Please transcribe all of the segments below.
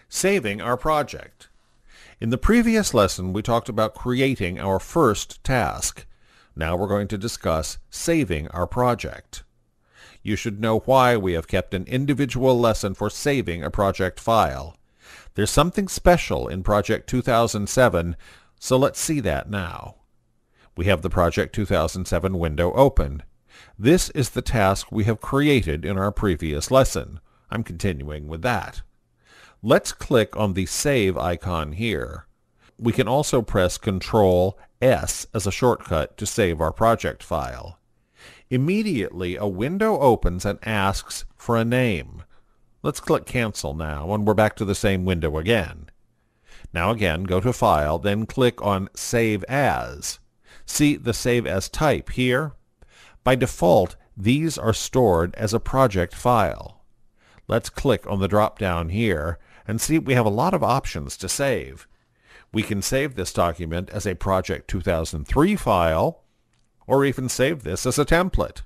Saving our project. In the previous lesson, we talked about creating our first task. Now we're going to discuss saving our project. You should know why we have kept an individual lesson for saving a project file. There's something special in Project 2007, so let's see that now. We have the Project 2007 window open. This is the task we have created in our previous lesson. I'm continuing with that. Let's click on the Save icon here. We can also press Ctrl+S as a shortcut to save our project file. Immediately, a window opens and asks for a name. Let's click Cancel now, and we're back to the same window again. Now again, go to File, then click on Save As. See the Save As type here? By default, these are stored as a project file. Let's click on the drop-down here and see we have a lot of options to save. We can save this document as a Project 2003 file, or even save this as a template.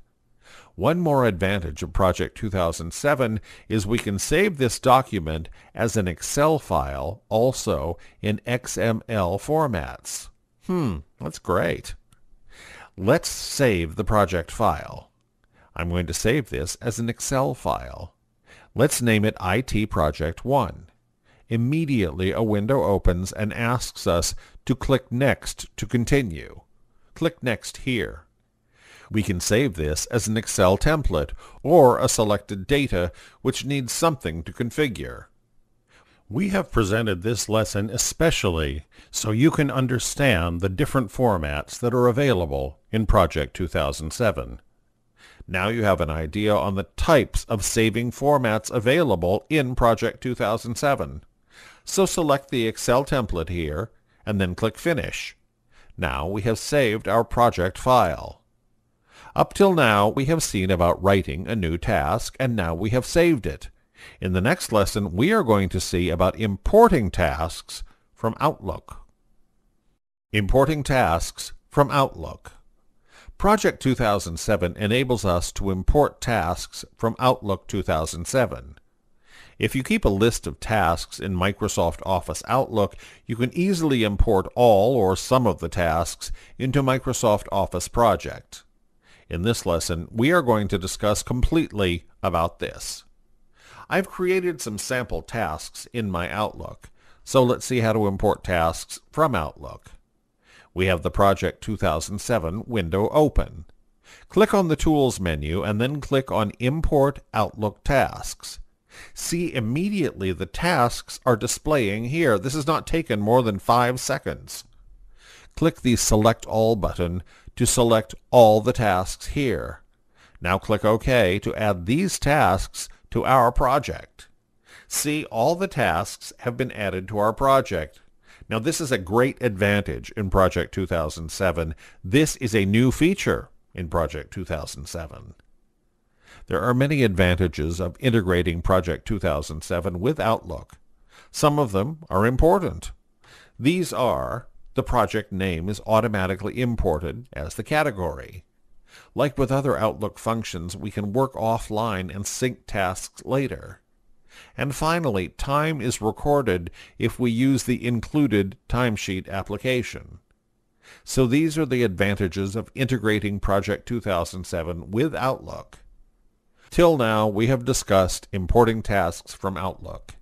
One more advantage of Project 2007 is we can save this document as an Excel file, also in XML formats. That's great. Let's save the project file. I'm going to save this as an Excel file. Let's name it IT Project 1. Immediately, a window opens and asks us to click Next to continue. Click Next here. We can save this as an Excel template or a selected data which needs something to configure. We have presented this lesson especially so you can understand the different formats that are available in Project 2007. Now you have an idea on the types of saving formats available in Project 2007. So select the Excel template here and then click Finish. Now we have saved our project file. Up till now we have seen about writing a new task, and now we have saved it. In the next lesson we are going to see about importing tasks from Outlook. Importing tasks from Outlook. Project 2007 enables us to import tasks from Outlook 2007. If you keep a list of tasks in Microsoft Office Outlook, you can easily import all or some of the tasks into Microsoft Office Project. In this lesson, we are going to discuss completely about this. I've created some sample tasks in my Outlook, so let's see how to import tasks from Outlook. We have the Project 2007 window open. Click on the Tools menu and then click on Import Outlook Tasks. See immediately the tasks are displaying here. This has not taken more than 5 seconds. Click the Select All button to select all the tasks here. Now click OK to add these tasks to our project. See, all the tasks have been added to our project. Now this is a great advantage in Project 2007. This is a new feature in Project 2007. There are many advantages of integrating Project 2007 with Outlook. Some of them are important. These are: the project name is automatically imported as the category. Like with other Outlook functions, we can work offline and sync tasks later. And finally, time is recorded if we use the included timesheet application. So these are the advantages of integrating Project 2007 with Outlook. Till now, we have discussed importing tasks from Outlook.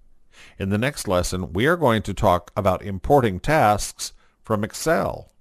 In the next lesson, we are going to talk about importing tasks from Excel.